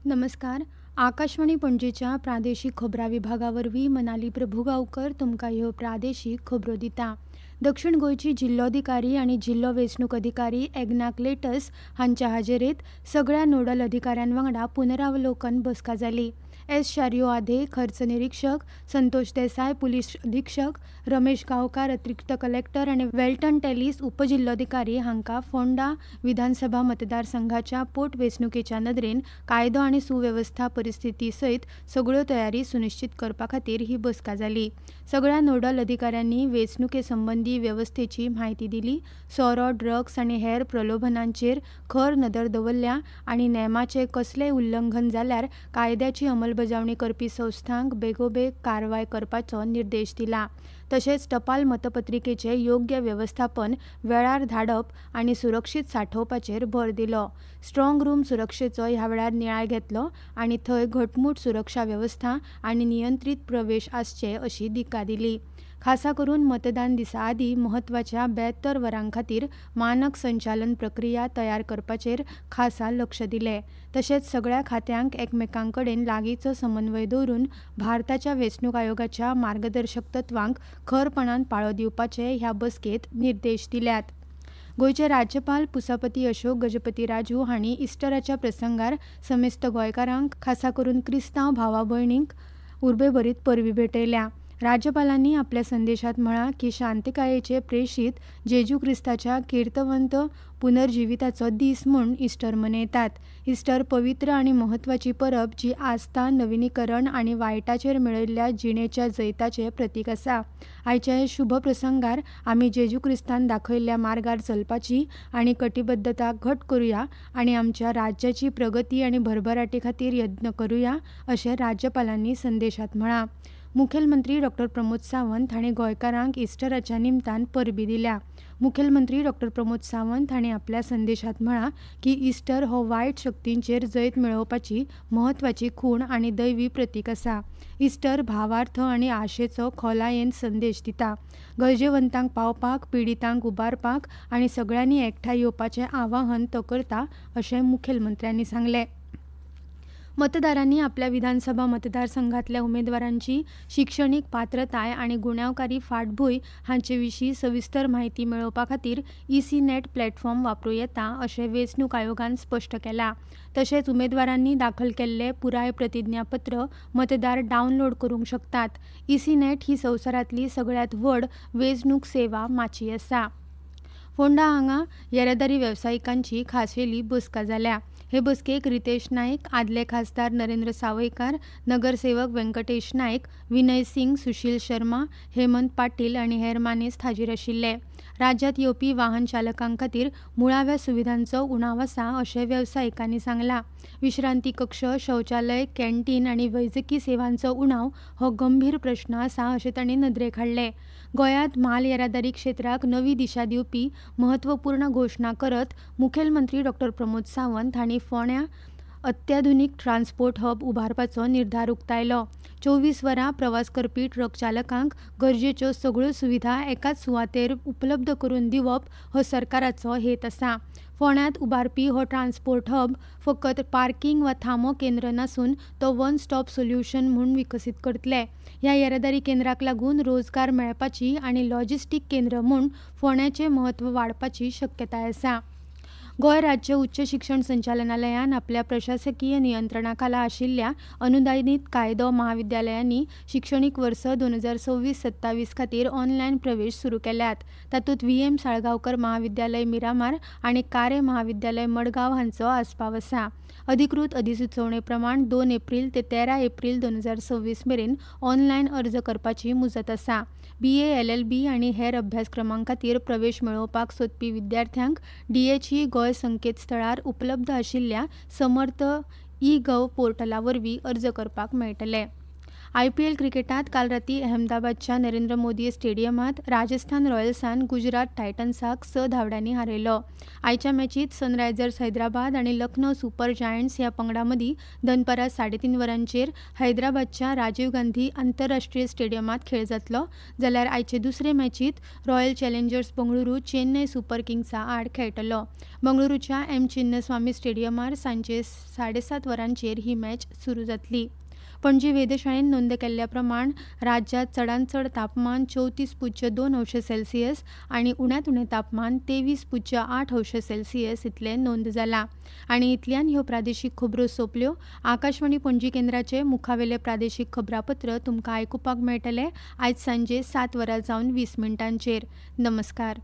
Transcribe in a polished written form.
नमस्कार. आकाशवाणी पणजेच्या प्रादेशीक खबरां विभागावरवीं मनाली प्रभुगांवकर तुमकां ह्यो प्रादेशीक खबरो दिता. दक्षिण गोंयची जिल्लोधिकारी आनी जिल्लो वेंचणूक अधिकारी एग्नाक लेटस हांच्या हाजेरींत सगळ्या नोडल अधिकाऱ्यां वांगडा पुनरावलोकन बसका जाली. एस शारियो आधे खर्च निरीक्षक, संतोष देसाय पुलीस अधीक्षक, रमेश गांवकार अतिरिक्त कलेक्टर आनी वेल्टन टेलीस उपजिल्लोधिकारी हांकां फोंडा विधानसभा मतदारसंघाच्या पोटवेंचणुकेच्या नदरेन कायदो आनी सुवेवस्था परिस्थिती सयत सगळ्यो तयारी सुनिश्चित करपा खातीर ही बसका जाली. सगळ्या नोडल अधिकाऱ्यांनी वेंचणुके संबंधी वेवस्थेची म्हायती दिली. सोरो, ड्रग्स आनी हेर प्रलोभनांचेर खर नदर दवरल्या आनी नेमाचें कसलेंय उल्लंघन जाल्यार कायद्याची अंमलबजावणी करपी संस्थांक बेगोबेग कारवाय करपाचो निर्देश दिला. तशेंच टपाल मतपत्रिकेचें योग्य वेवस्थापन, वेळार धाडप आनी सुरक्षीत सांठोवपाचेर भर दिलो. स्ट्रॉंग रूम सुरक्षेचो ह्या वेळार नियाळ घेतलो आनी थंय घटमूट सुरक्षा वेवस्था आनी नियंत्रीत प्रवेश आसचे अशी दिका दिली. खासा करून मतदान दिसा आदीं म्हत्वाच्या 72 वरां खातीर मानक संचालन प्रक्रिया तयार करपाचेर खासा लक्ष दिलें. तशेंच सगळ्या खात्यांक एकमेकांकडेन लागींचो समन्वय दवरून भारताच्या वेंचणूक आयोगाच्या मार्गदर्शक तत्वांक खरपणान पाळो दिवपाचे ह्या बसकेंत निर्देश दिल्यात. गोंयचे राज्यपाल पुसापती अशोक गजपती राजू हांणी इस्टराच्या प्रसंगार समेस्त गोंयकारांक, खासा करून क्रिस्तांव भावा भयणींक उर्बेभरीत परबीं भेटयल्या. राज्यपालांनी आपल्या संदेशात म्हळां की शांतिकायेचे प्रेशीत जेजू क्रिस्ताच्या किर्तवंत पुनर्जिविताचो दीस म्हूण इस्टर मनयतात. इस्टर पवित्र आनी महत्वाची परब जी आस्था, नविनीकरण आनी वायटाचेर मेळयल्ल्या जिणेच्या जैताचें प्रतीक आसा. आयच्या हे शुभ प्रसंगार आमी जेजू क्रिस्तान दाखयल्ल्या मार्गार चलपाची आनी कटिबद्धता घट करुया आनी आमच्या राज्याची प्रगती आनी भरभराटी खातीर यत्न करुया अशें राज्यपालांनी संदेशात म्हळां. मुखेलमंत्री डॉ. प्रमोद सावंत हांणी गोंयकारांक इस्टराच्या निमतान परबीं दिल्या. मुखेलमंत्री डॉ. प्रमोद सावंत हांणी आपल्या संदेशात म्हळां की इस्टर हो वायट शक्तींचेर जैत मेळोवपाची म्हत्वाची खूण आनी दैवी प्रतीक आसा. इस्टर भावार्थ आनी आशेचो खोलायेन संदेश दिता. गरजेवंतांक पावपाक, पिडितांक उबारपाक आनी सगळ्यांनी एकठांय येवपाचें आवाहन तो करता अशें मुखेलमंत्र्यांनी सांगलें. मतदारांनी आपल्या विधानसभा मतदारसंघातल्या उमेदवारांची शिक्षणीक पात्रताय आनी गुन्यांवकारी फाटभूंय हांचे विशीं सविस्तर म्हायती मेळोवपा खातीर EC-NET प्लॅटफॉर्म वापरूं येता अशें वेंचणूक आयोगान स्पश्ट केलां. तशेंच उमेदवारांनी दाखल केल्लें पुराय प्रतिज्ञापत्र मतदार डावनलोड करूंक शकतात. EC-NET ही संवसारांतली सगळ्यांत व्हड वेंचणूक सेवा माची आसा. फोंडा हांगा येरादारी वेवसायिकांची खाशेली बसका जाल्या. हे बसकेक रितेश नाईक, आदले खासदार नरेंद्र सावयकार, नगरसेवक व्यंकटेश नायक, विनय सिंग, सुशील शर्मा, हेमंत पाटील आनी हेर मानेस्त हाजीर आशिल्ले. राज्यांत येवपी वाहन चालकां खातीर मुळाव्या सुविधांचो उणाव आसा अशें वेवसायिकांनी सांगलां. विश्रांती कक्ष, शौचालय, कॅन्टीन आनी वैजकी सेवांचो उणाव हो गंभीर प्रश्न आसा अशें तांणी नदरेक हाडलें. गोंयांत म्हाल येरादारी क्षेत्राक नवी दिशा दिवपी म्हत्वपूर्ण घोशणा करत मुखेलमंत्री डॉ. प्रमोद सावंत हांणी फोंड्यां अत्याधुनीक ट्रान्सपोर्ट हब उबारपाचो निर्धार उक्तायलो. 24 वरां प्रवास करपी ट्रक चालकांक गरजेच्यो सगळ्यो सुविधा एकाच सुवातेर उपलब्ध करून दिवप हो सरकाराचो हेत आसा. फोंड्यांत उबारपी हो ट्रान्सपोर्ट हब फकत पार्किंग वा थांबो केंद्र नासून तो वन स्टॉप सोल्युशन म्हूण विकसीत करतले. ह्या येरादारी केंद्राक लागून रोजगार मेळपाची आनी लॉजिस्टीक केंद्र म्हूण फोंड्याचें म्हत्व वाडपाची शक्यताय आसा. गोंय राज्य उच्च शिक्षण संचालनालयान आपल्या प्रशासकीय नियंत्रणा खाला आशिल्ल्या अनुदानीत कायदो महाविद्यालयांनी शिक्षणीक वर्स 2026-27 खातीर ऑनलायन प्रवेश सुरू केल्यात. तातूंत VM साळगांवकर महाविद्यालय मिरामार आनी कारे महाविद्यालय मडगांव हांचो आस्पाव आसा. अधिकृत अधिसुचोवणे प्रमाण 2 एप्रील ते 13 एप्रील 2026 मेरेन ऑनलायन अर्ज करपाची मुजत आसा. BA, LLB आनी हेर अभ्यासक्रमां खातीर प्रवेश मेळोवपाक सोदपी विद्यार्थ्यांक DHE गोंय संकेतस्थळार उपलब्ध आशिल्ल्या समर्थ eGov पोर्टला वरवीं अर्ज करपाक मेळटले. IPL क्रिकेटात काल राती अहमदाबादच्या नरेंद्र मोदी स्टेडियमात राजस्थान रॉयल्सान गुजरात टायटन्साक 6 धांवड्यांनी हारयलो. आयच्या मॅचीत सनरायझर्स हैदराबाद आणि लखनौ सुपर जायंट्स ह्या पंगडां मदीं दनपारां 3:30 वरांचेर हैदराबादच्या राजीव गांधी आंतरराष्ट्रीय स्टेडियमात खेळ जातलो, जाल्यार आयचे दुसरे मॅचीत Royal Challengers Bengaluru Chennai Super किंग्सा आड खेळटलो. बंगळुरूच्या चिन्नस्वामी स्टेडियमार सांजे 7:30 वरांचेर ही मॅच सुरू जातली. पणजी वेधशाळेन नोंद केल्ल्या प्रमाण राज्यात चडांत चड तापमान 34.2°C आणि उण्यांत उणें तापमान 23.8°C इतलें नोंद जालां. आनी इतल्यान ह्यो प्रादेशीक खबरो सोंपल्यो. आकाशवाणी पणजी केंद्राचे मुखावेले प्रादेशीक खबरापत्र तुमकां आयकुपाक मेळटलें आयज सांजे 7:20 नमस्कार.